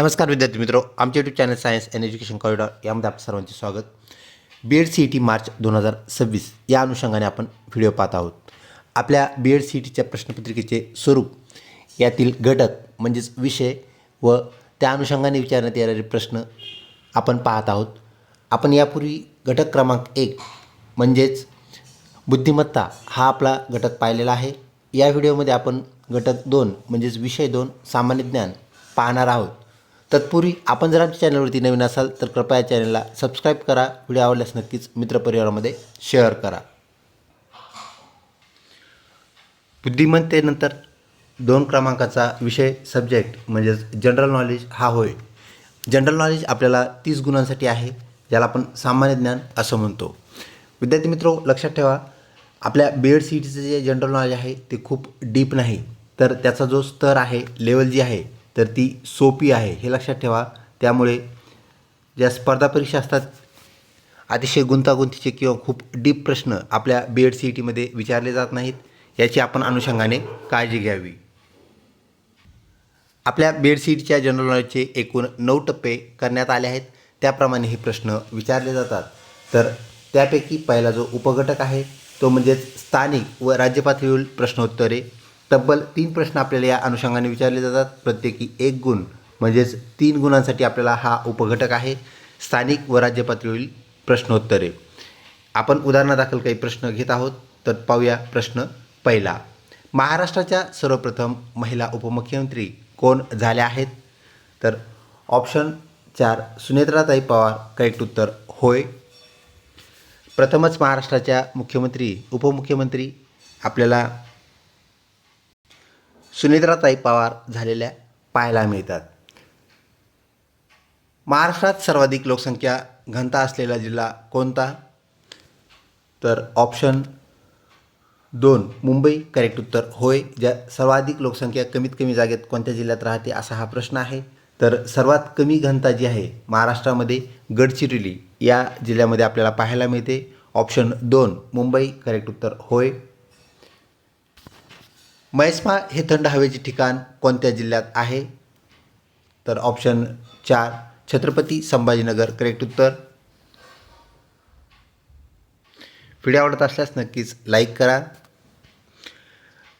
नमस्कार विद्यार्थी मित्रो, आमच्या YouTube channel science and education corridor यामध्ये आपलं सर्वांचे स्वागत. BEd CET मार्च 2026 या अनुषंगाने आपण व्हिडिओ पाहत आहोत. आपल्या BEd CETच्या प्रश्नपत्रिकेचे स्वरूप, यातील घटक म्हणजेच विषय व त्या अनुषंगाने विचारण्यात येणारे प्रश्न आपण पाहत आहोत. आपण यापूर्वी घटक क्रमांक 1 म्हणजेच बुद्धिमत्ता हा आपला घटक पाहिलेला आहे. या व्हिडिओमध्ये आपण घटक 2 म्हणजेच विषय 2 सामान्य ज्ञान पाहणार आहोत. तत्पूर्वी आपण जर आमच्या चॅनलवरती नवीन असाल तर कृपया या चॅनलला सबस्क्राईब करा. व्हिडिओ आवडल्यास नक्कीच मित्रपरिवारामध्ये शेअर करा. बुद्धिमत्तेनंतर 2 क्रमांकाचा विषय सब्जेक्ट म्हणजेच जनरल नॉलेज हा होय. जनरल नॉलेज आपल्याला 30 गुणांसाठी आहे, ज्याला आपण सामान्य ज्ञान असं म्हणतो. विद्यार्थी मित्रो, लक्षात ठेवा, आपल्या BEd CETचं जे जनरल नॉलेज आहे ते खूप डीप नाही, तर त्याचा जो स्तर आहे, लेवल जी आहे, तर ती सोपी आहे, हे लक्षात ठेवा. त्यामुळे ज्या स्पर्धा परीक्षा असतात, अतिशय गुंतागुंतीचे किंवा खूप डीप प्रश्न आपल्या BEd CETमध्ये विचारले जात नाहीत, याची आपण अनुषंगाने काळजी घ्यावी. आपल्या BEd CETच्या जनरल नॉलेजचे एकूण 9 टप्पे करण्यात आले आहेत. त्याप्रमाणे हे प्रश्न विचारले जातात. तर त्यापैकी पहिला जो उपघटक आहे तो म्हणजेच स्थानिक व राज्य पातळीवरील प्रश्नोत्तरे. तब्बल 3 प्रश्न आपल्याला या अनुषंगाने विचारले जातात. प्रत्येकी 1 गुण म्हणजेच 3 गुणांसाठी आपल्याला हा उपघटक आहे, स्थानिक व राज्य पातळीवरील प्रश्नोत्तरे. आपण उदाहरणादाखल काही प्रश्न घेत आहोत. तर पाहूया प्रश्न पहिला. महाराष्ट्राच्या सर्वप्रथम महिला उपमुख्यमंत्री कोण झाल्या आहेत? तर ऑप्शन 4 सुनेत्राताई पवार. करेक्ट उत्तर होय. प्रथमच महाराष्ट्राच्या उपमुख्यमंत्री आपल्याला सुनेत्राताई पवार झालेल्या पाहायला मिळतात. महाराष्ट्रात सर्वाधिक लोकसंख्या घनता असलेला जिल्हा कोणता? तर ऑप्शन 2 मुंबई. करेक्ट उत्तर होय. ज्या सर्वाधिक लोकसंख्या कमीत कमी जागेत कोणत्या जिल्ह्यात राहते असा हा प्रश्न आहे. तर सर्वात कमी घनता जी आहे महाराष्ट्रामध्ये गडचिरोली या जिल्ह्यामध्ये आपल्याला पाहायला मिळते. ऑप्शन 2 मुंबई. करेक्ट उत्तर होय. मैस्मा हे थंड हवेचे ठिकाण कोणत्या जिल्ह्यात आहे? तर ऑप्शन 4 छत्रपती संभाजीनगर. करेक्ट उत्तर. व्हिडिओ आवडत असल्यास नक्कीच लाईक करा.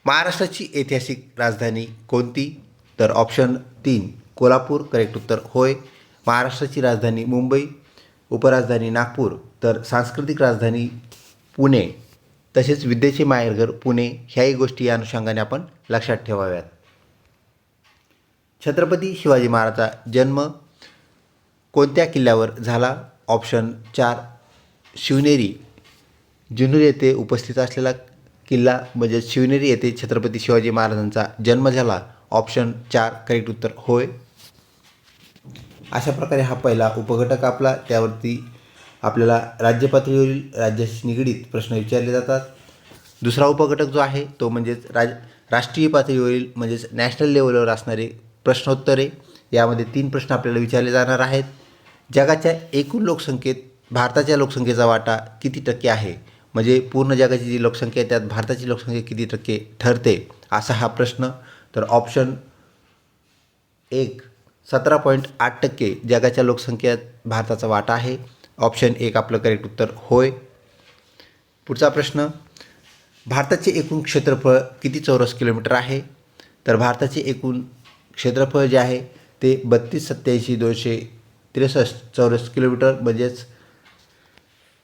महाराष्ट्राची ऐतिहासिक राजधानी कोणती? तर ऑप्शन 3 कोल्हापूर. करेक्ट उत्तर होय. महाराष्ट्राची राजधानी मुंबई, उपराजधानी नागपूर, तर सांस्कृतिक राजधानी पुणे, तसेच विद्येचे माहेरघर पुणे, ह्याही गोष्टी या अनुषंगाने आपण लक्षात ठेवाव्यात. छत्रपती शिवाजी महाराजांचा जन्म कोणत्या किल्ल्यावर झाला? ऑप्शन 4 शिवनेरी. जुन्नर येथे उपस्थित असलेला किल्ला म्हणजे शिवनेरी येथे छत्रपती शिवाजी महाराजांचा जन्म झाला. ऑप्शन 4 करेक्ट उत्तर होय. अशा प्रकारे हा पहिला उपघटक आपला, त्यावरती आपल्याला राज्य पातळीवरील राज्याशी निगडीत प्रश्न विचारले जातात. दुसरा उपघटक जो आहे तो म्हणजेच राष्ट्रीय पातळीवरील म्हणजेच नॅशनल लेवलवर असणारे प्रश्नोत्तरे. यामध्ये 3 प्रश्न आपल्याला विचारले जाणार आहेत. जगाच्या एकूण लोकसंख्येत भारताच्या लोकसंख्येचा वाटा किती टक्के आहे? म्हणजे पूर्ण जगाची जी लोकसंख्या आहे त्यात भारताची लोकसंख्या किती टक्के ठरते असा हा प्रश्न. तर ऑप्शन 1 17.8% जगाच्या लोकसंख्येत भारताचा वाटा आहे. ऑप्शन 1 आपलं करेक्ट उत्तर होय. पुढचा प्रश्न. भारताचे एकूण क्षेत्रफळ किती चौरस किलोमीटर आहे? तर भारताचे एकूण क्षेत्रफळ जे आहे ते 32,87,263 चौरस किलोमीटर म्हणजेच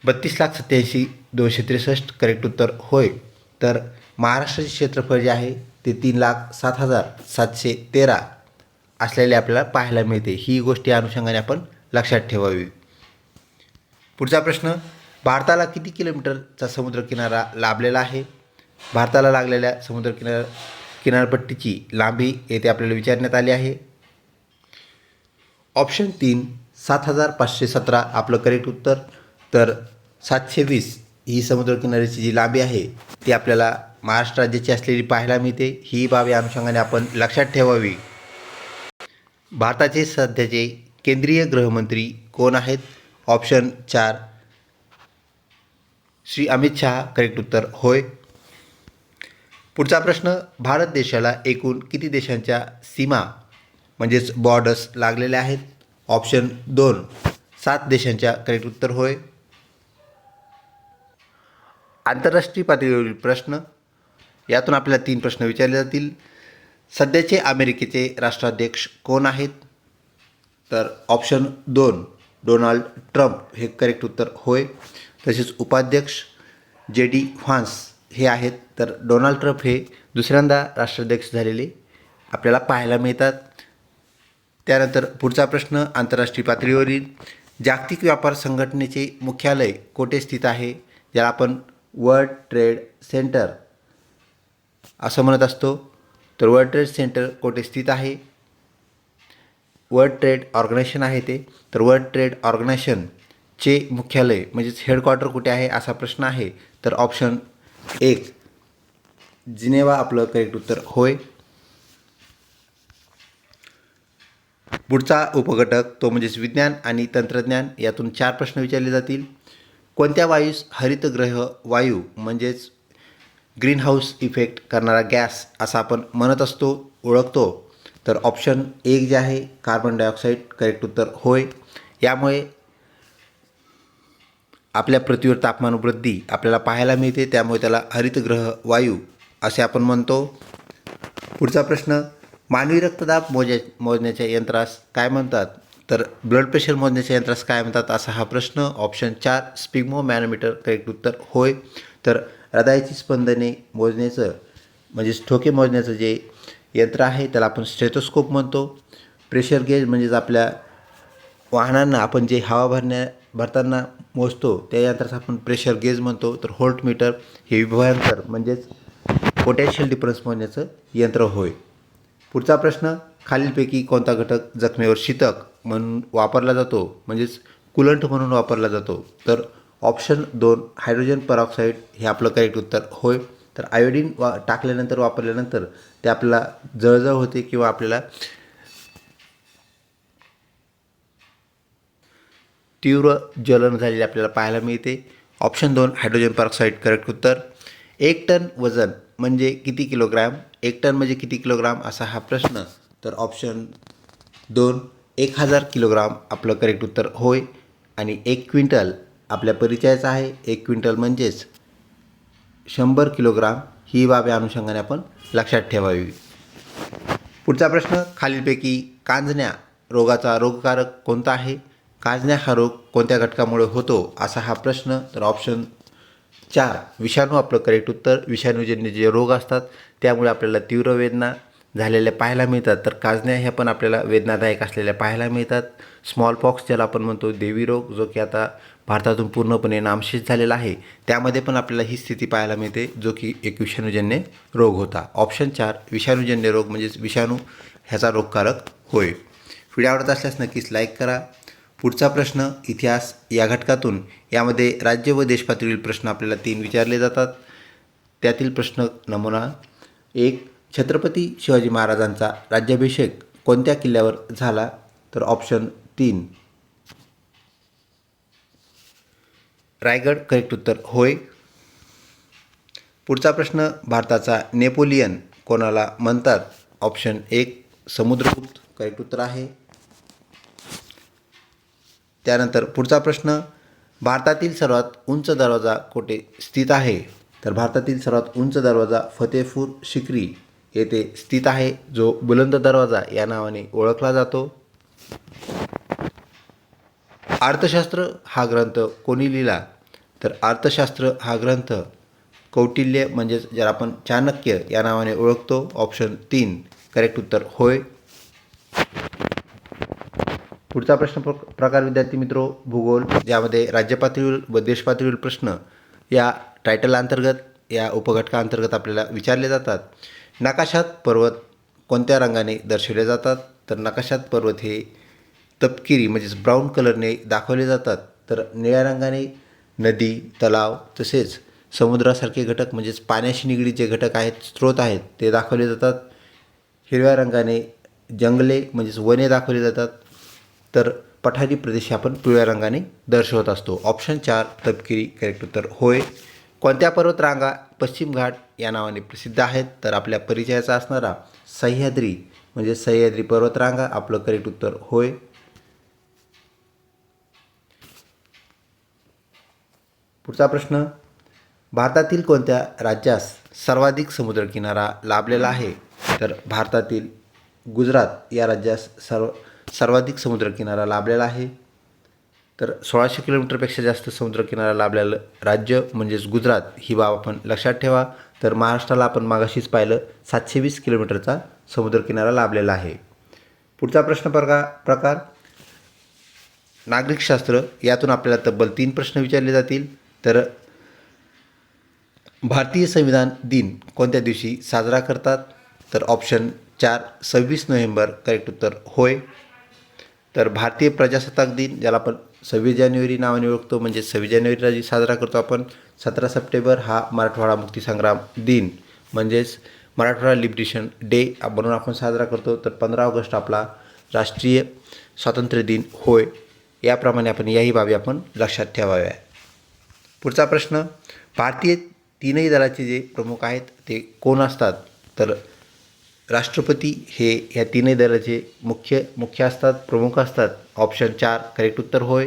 32,87,263. करेक्ट उत्तर होय. तर महाराष्ट्राचे क्षेत्रफळ जे आहे ते 3,07,713 असलेले आपल्याला पाहायला मिळते. ही गोष्ट या अनुषंगाने आपण लक्षात ठेवावी. पुढचा प्रश्न. भारताला किती किलोमीटरचा समुद्रकिनारा लाभलेला आहे? भारताला लागलेल्या किनारपट्टीची लांबी येथे आपल्याला विचारण्यात आली आहे. ऑप्शन 3 7,517 आपलं करेक्ट उत्तर. तर 720 ही समुद्रकिनाऱ्याची जी लांबी आहे ती आपल्याला महाराष्ट्र राज्याची असलेली पाहायला मिळते. ही बाब या अनुषंगाने आपण लक्षात ठेवावी. भारताचे सध्याचे केंद्रीय गृहमंत्री कोण आहेत? ऑप्शन 4 श्री अमित शहा. करेक्ट उत्तर होय. पुढचा प्रश्न. भारत देशाला एकूण किती देशांच्या सीमा म्हणजेच बॉर्डर्स लागलेले आहेत. ऑप्शन 2 7 देशांच्या करेक्ट उत्तर होय. आंतरराष्ट्रीय पातळीवरील प्रश्न, यातून आपल्याला 3 प्रश्न विचारले जातील. सध्याचे अमेरिकेचे राष्ट्राध्यक्ष कोण आहेत? तर ऑप्शन 2 डोनाल्ड ट्रम्प हे करेक्ट उत्तर होय. तसेच उपाध्यक्ष JD व्हान्स हे आहेत. तर डोनाल्ड ट्रम्प हे दुसऱ्यांदा राष्ट्राध्यक्ष झालेले आपल्याला पाहायला मिळतात. त्यानंतर पुढचा प्रश्न, आंतरराष्ट्रीय पातळीवरील जागतिक व्यापार संघटनेचे मुख्यालय कोठे स्थित आहे? ज्याला आपण वर्ल्ड ट्रेड सेंटर असं म्हणत असतो. तर वर्ल्ड ट्रेड सेंटर कोठे स्थित आहे? वर्ल्ड ट्रेड ऑर्गनायझेशन आहे ते. तर वर्ल्ड ट्रेड ऑर्गनायझेशनचे मुख्यालय म्हणजेच हेडक्वार्टर कुठे आहे असा प्रश्न आहे. तर ऑप्शन 1 जिनेवा आपलं करेक्ट उत्तर होय. पुढचा उपघटक तो म्हणजेच विज्ञान आणि तंत्रज्ञान, यातून 4 प्रश्न विचारले जातील. कोणत्या वायूस हरितगृह वायू म्हणजेच ग्रीन हाऊस इफेक्ट करणारा गॅस असा आपण म्हणत असतो, ओळखतो? तर ऑप्शन 1 जे आहे कार्बन डायऑक्साईड करेक्ट उत्तर होय. यामुळे आपल्या पृथ्वीवर तापमान वृद्धी आपल्याला पाहायला मिळते, त्यामुळे त्याला हरितगृह वायू असे आपण म्हणतो. पुढचा प्रश्न, मानवी रक्तदाब मोजण्याच्या यंत्रास काय म्हणतात? तर ब्लड प्रेशर मोजण्याच्या यंत्रास काय म्हणतात असा हा प्रश्न. ऑप्शन 4 स्पिग्मोमॅनोमीटर करेक्ट उत्तर होय. तर हृदयाची स्पंदने मोजण्याचं म्हणजेच ठोके मोजण्याचं जे यंत्र आहे त्याला आपण स्टेथोस्कोप म्हणतो. प्रेशर गेज म्हणजेच आपल्या वाहनांना आपण जे हवा भरताना मोजतो त्या यंत्रास आपण प्रेशर गेज म्हणतो. तर व्होल्टमीटर हे विभवांतर म्हणजेच पोटॅन्शियल डिफरन्स मोजण्याचं यंत्र होय. पुढचा प्रश्न, खालीलपैकी कोणता घटक जखमेवर शीतक म्हणून वापरला जातो म्हणजेच कुलंट म्हणून वापरला जातो? तर ऑप्शन 2 हायड्रोजन परऑक्साईड हे आपलं करेक्ट उत्तर होय. तर आयोडीन टाकल्यानंतर वापरल्यानंतर ते आपल्याला जळजळ होते किंवा आपल्याला तीव्र ज्वलन झालेले आपल्याला पाहायला मिळते. ऑप्शन 2 हायड्रोजन परऑक्साईड करेक्ट उत्तर. 1 टन वजन म्हणजे किती किलोग्रॅम? 1 टन म्हणजे किती किलोग्राम असा हा प्रश्न. तर ऑप्शन 2 1000 किलोग्राम आपलं करेक्ट उत्तर होय. आणि 1 क्विंटल आपल्या परिचयाचा आहे. 1 क्विंटल म्हणजेच 100 किलोग्राम, ही बाब या अनुषंगाने आपण लक्षात ठेवावी. पुढचा प्रश्न, खालीलपैकी कांजण्या रोगाचा रोगकारक कोणता आहे? कांजण्या हा रोग कोणत्या घटकामुळे होतो असा हा प्रश्न. तर ऑप्शन 4 विषाणू आपलं करेक्ट उत्तर. विषाणूजन्य जे रोग असतात त्यामुळे आपल्याला तीव्र वेदना झालेल्या पाहायला मिळतात. तर कांजण्या ह्या पण आपल्याला वेदनादायक असलेल्या पाहायला मिळतात. स्मॉलपॉक्स ज्याला आपण म्हणतो देवी रोग, जो की आता भारतातून पूर्णपणे नामशेष झालेला आहे, त्यामध्ये पण आपल्याला ही स्थिती पाहायला मिळते, जो की एक विषाणूजन्य रोग होता. ऑप्शन 4 विषाणूजन्य रोग म्हणजेच विषाणू ह्याचा रोगकारक होय. व्हिडिओ आवडत असल्यास नक्कीच लाईक करा. पुढचा प्रश्न, इतिहास या घटकातून यामध्ये राज्य व देशपातळीवरील प्रश्न आपल्याला 3 विचारले जातात. त्यातील प्रश्न नमुना 1, छत्रपती शिवाजी महाराजांचा राज्याभिषेक कोणत्या किल्ल्यावर झाला? तर ऑप्शन 3 रायगड करेक्ट उत्तर होय. पुढचा प्रश्न, भारताचा नेपोलियन कोणाला म्हणतात? ऑप्शन 1 समुद्रगुप्त करेक्ट उत्तर आहे. त्यानंतर पुढचा प्रश्न, भारतातील सर्वात उंच दरवाजा कोठे स्थित आहे? तर भारतातील सर्वात उंच दरवाजा फतेपूर सिक्री येथे स्थित आहे, जो बुलंद दरवाजा या नावाने ओळखला जातो. अर्थशास्त्र हा ग्रंथ कोणी लिहिला? तर अर्थशास्त्र हा ग्रंथ कौटिल्य म्हणजेच ज्याला आपण चाणक्य या नावाने ओळखतो. ऑप्शन 3 करेक्ट उत्तर होय. पुढचा प्रश्न प्रकार विद्यार्थी मित्रो, भूगोल, ज्यामध्ये राज्य पातळीवर व देश पातळीवरील प्रश्न या टायटल अंतर्गत, या उपघटकाअंतर्गत आपल्याला विचारले जातात. नकाशात पर्वत कोणत्या रंगाने दर्शवले जातात? तर नकाशात पर्वत हे तपकिरी म्हणजेच ब्राऊन कलरने दाखवले जातात. तर निळ्या रंगाने नदी, तलाव तसेच समुद्रासारखे घटक म्हणजेच पाण्याशी निगडीत जे घटक आहेत, स्रोत आहेत, ते दाखवले जातात. हिरव्या रंगाने जंगले म्हणजेच वने दाखवली जातात. तर पठारी प्रदेश आपण पिवळ्या रंगाने दर्शवत असतो. ऑप्शन 4 तपकिरी करेक्ट उत्तर होय. कोणत्या पर्वतरांगा पश्चिम घाट या नावाने प्रसिद्ध आहेत? तर आपल्या परिचयाचा असणारा सह्याद्री म्हणजे सह्याद्री पर्वतरांगा आपलं करेक्ट उत्तर होय. पुढचा प्रश्न, भारतातील कोणत्या राज्यास सर्वाधिक समुद्रकिनारा लाभलेला आहे? तर भारतातील गुजरात या राज्यास सर्वाधिक समुद्रकिनारा लाभलेला आहे. तर 1600 किलोमीटरपेक्षा जास्त समुद्रकिनारा लाभलेलं राज्य म्हणजेच गुजरात, ही बाब आपण लक्षात ठेवा. तर महाराष्ट्राला आपण मागाशीच पाहिलं 720 किलोमीटरचा समुद्रकिनारा लाभलेला आहे. पुढचा प्रश्न प्रकार नागरिकशास्त्र, यातून आपल्याला तब्बल 3 प्रश्न विचारले जातील. तर भारतीय संविधान दिन कोणत्या दिवशी साजरा करतात? तर ऑप्शन 4 26 नोव्हेंबर करेक्ट उत्तर होय. तर भारतीय प्रजासत्ताक दिन, ज्याला आपण 26 जानेवारी नावाने ओळखतो, म्हणजे 26 जानेवारीला जी साजरा करतो आपण. 17 सप्टेंबर हा मराठवाडा मुक्तीसंग्राम दिन म्हणजेच मराठवाडा लिबरेशन डे म्हणून आपण साजरा करतो. तर 15 ऑगस्ट आपला राष्ट्रीय स्वातंत्र्य दिन होय. याप्रमाणे आपण याही बाबी आपण लक्षात ठेवाव्या. पुढचा प्रश्न, भारतीय तीनही दलाचे जे प्रमुख आहेत ते कोण असतात? तर राष्ट्रपती हे ह्या तीनही दलाचे मुख्य असतात, प्रमुख असतात. ऑप्शन 4 करेक्ट उत्तर होय.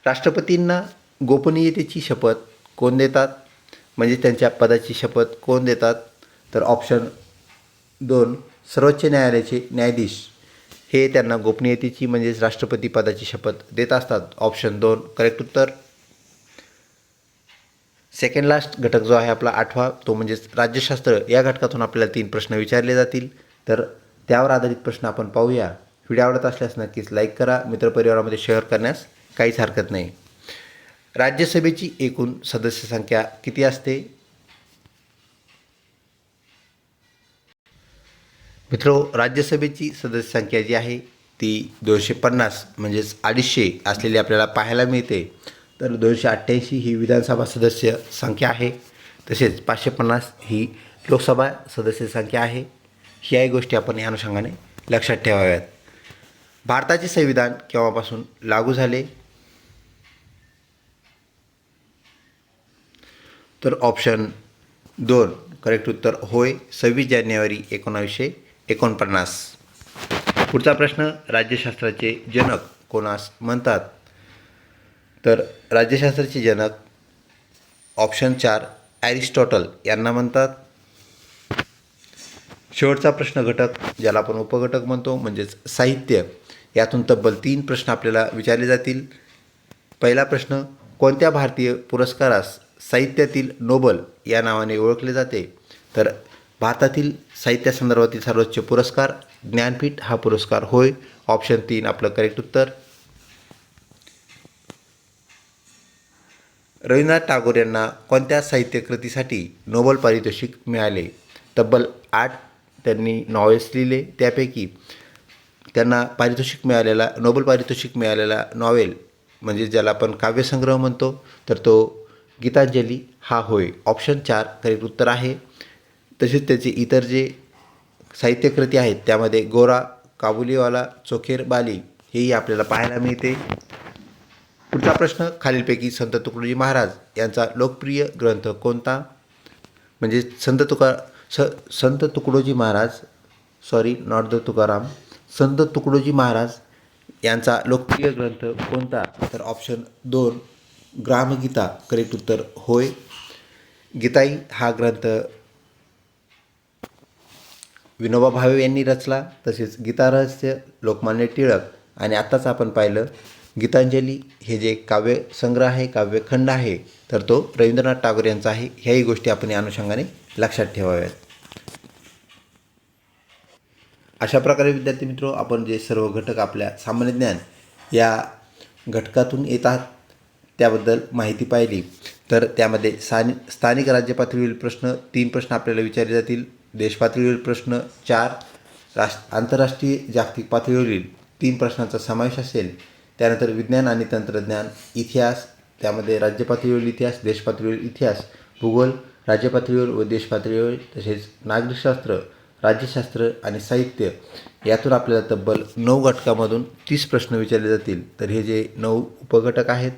राष्ट्रपतींना गोपनीयतेची शपथ कोण देतात? म्हणजे त्यांच्या पदाची शपथ कोण देतात? तर ऑप्शन 2 सर्वोच्च न्यायालयाचे न्यायाधीश हे त्यांना गोपनीयतेची म्हणजेच राष्ट्रपती पदाची शपथ देत असतात. ऑप्शन 2 करेक्ट उत्तर. सेकंड लास्ट घटक जो आहे आपला 8वा, तो म्हणजेच राज्यशास्त्र, या घटकातून आपल्याला 3 प्रश्न विचारले जातील. तर त्यावर आधारित प्रश्न आपण पाहूया. व्हिडिओ आवडत असल्यास नक्कीच लाईक करा, मित्रपरिवारामध्ये शेअर करण्यास काहीच हरकत नाही. राज्यसभेची एकूण सदस्य संख्या किती असते? मित्रो, राज्यसभेची सदस्य संख्या जी आहे ती 250 म्हणजेच 250 असलेली आपल्याला पाहायला मिळते. तर 288 ही विधानसभा सदस्य संख्या आहे. तसेच 550 ही लोकसभा सदस्य संख्या आहे. ह्याही गोष्टी आपण या अनुषंगाने लक्षात ठेवाव्यात. भारताचे संविधान केव्हापासून लागू झाले? तर ऑप्शन 2 करेक्ट उत्तर होय, 26 जानेवारी 1949. पुढचा प्रश्न, राज्यशास्त्राचे जनक कोणास म्हणतात? तर राज्यशास्त्राचे जनक ऑप्शन 4 ॲरिस्टॉटल यांना म्हणतात. शेवटचा प्रश्न घटक, ज्याला आपण उपघटक म्हणतो, म्हणजेच साहित्य, यातून तब्बल 3 प्रश्न आपल्याला विचारले जातील. पहिला प्रश्न, कोणत्या भारतीय पुरस्कारास साहित्यातील नोबल या नावाने ओळखले जाते? तर भारतातील साहित्यासंदर्भातील सर्वोच्च पुरस्कार ज्ञानपीठ हा पुरस्कार होय. ऑप्शन 3 आपलं करेक्ट उत्तर. रवींद्रनाथ टागोर यांना कोणत्या साहित्यकृतीसाठी नोबल पारितोषिक मिळाले? तब्बल 8 त्यांनी नॉवेल्स लिहिले. त्यापैकी त्यांना नोबल पारितोषिक मिळालेला नॉवेल म्हणजे ज्याला आपण काव्यसंग्रह म्हणतो, तर तो गीतांजली हा होय. ऑप्शन 4 करेक्ट उत्तर आहे. तसेच त्याचे इतर जे साहित्यकृती आहेत त्यामध्ये गोरा, काबुलीवाला, चोखेर बाली हेही आपल्याला पाहायला मिळते. पुढचा प्रश्न, खालीलपैकी संत तुकडोजी महाराज यांचा लोकप्रिय ग्रंथ कोणता? म्हणजे संत Tukdoji Maharaj, sorry not the Tukaram, संत तुकडोजी महाराज यांचा लोकप्रिय ग्रंथ कोणता? तर ऑप्शन 2 ग्रामगीता करेक्ट उत्तर होय. गीताई हा ग्रंथ विनोबा भावे यांनी रचला. तसेच गीता रहस्य लोकमान्य टिळक, आणि आत्ताच आपण पाहिलं गीतांजली हे जे काव्यसंग्रह आहे, काव्यखंड आहे, तर तो रवींद्रनाथ टागोर यांचा आहे. ह्याही गोष्टी आपण या अनुषंगाने लक्षात ठेवाव्यात. अशा प्रकारे विद्यार्थी मित्रो, आपण जे सर्व घटक आपल्या सामान्य ज्ञान या घटकातून येतात त्याबद्दल माहिती पाहिली. तर त्यामध्ये स्थानिक राज्य पातळीवरील प्रश्न 3 प्रश्न आपल्याला विचारले जातील. देश पातळीवरील प्रश्न 4, आंतरराष्ट्रीय जागतिक पातळीवरील 3 प्रश्नांचा समावेश असेल. त्यानंतर विज्ञान आणि तंत्रज्ञान, इतिहास, त्यामध्ये राज्य पातळीवरील इतिहास, देश पातळीवरील इतिहास, भूगोल, राज्य पातळीवर व देश पातळीवर, तसेच नागरिकशास्त्र, राज्यशास्त्र आणि साहित्य, यातून आपल्याला तब्बल 9 घटकामधून 30 प्रश्न विचारले जातील. तर हे जे 9 उपघटक आहेत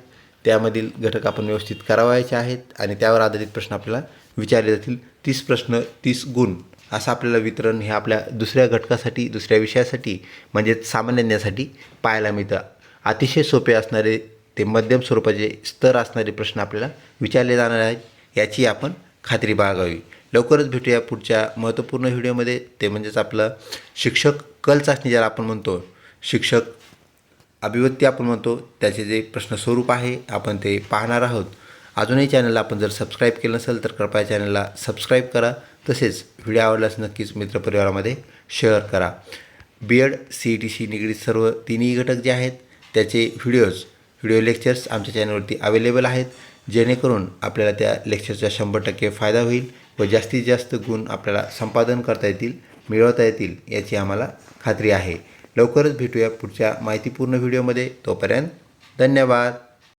त्यामधील घटक आपण व्यवस्थित करावायचे आहेत आणि त्यावर आधारित प्रश्न आपल्याला विचारले जातील. 30 प्रश्न 30 गुण असं आपल्याला वितरण हे आपल्या दुसऱ्या घटकासाठी, दुसऱ्या विषयासाठी म्हणजेच सामान्य ज्ञानासाठी पाहायला मिळतं. अतिशय सोपे असणारे ते मध्यम स्वरूपाचे स्तर असणारे प्रश्न आपल्याला विचारले जाणार आहेत, याची आपण खात्री बाळगावी. लवकरच भेटूया पुढच्या महत्त्वपूर्ण व्हिडिओमध्ये. ते म्हणजेच आपलं शिक्षक कल चाचणी ज्याला आपण म्हणतो, शिक्षक अभिव्यक्ती आपण म्हणतो, त्याचे जे प्रश्न स्वरूप आहे आपण ते पाहणार आहोत. अजूनही चॅनलला आपण जर सबस्क्राईब केलं नसेल तर कृपया चॅनलला सबस्क्राईब करा. तसेच व्हिडिओ आवडल्यास नक्कीच मित्रपरिवारामध्ये शेअर करा. BEd CET निगडीत सर्व तिन्ही घटक जे आहेत त्याचे व्हिडिओ लेक्चर्स आमच्या चॅनलवरती अवेलेबल आहेत, जेणेकरून आपल्याला त्या लेक्चरचा 100% फायदा होईल व जास्तीत जास्त गुण आपल्याला संपादन करता येतील, मिळवता येतील याची आम्हाला खात्री आहे. लवकरच भेटूया पुढच्या माहितीपूर्ण व्हिडिओमध्ये. तोपर्यंत धन्यवाद.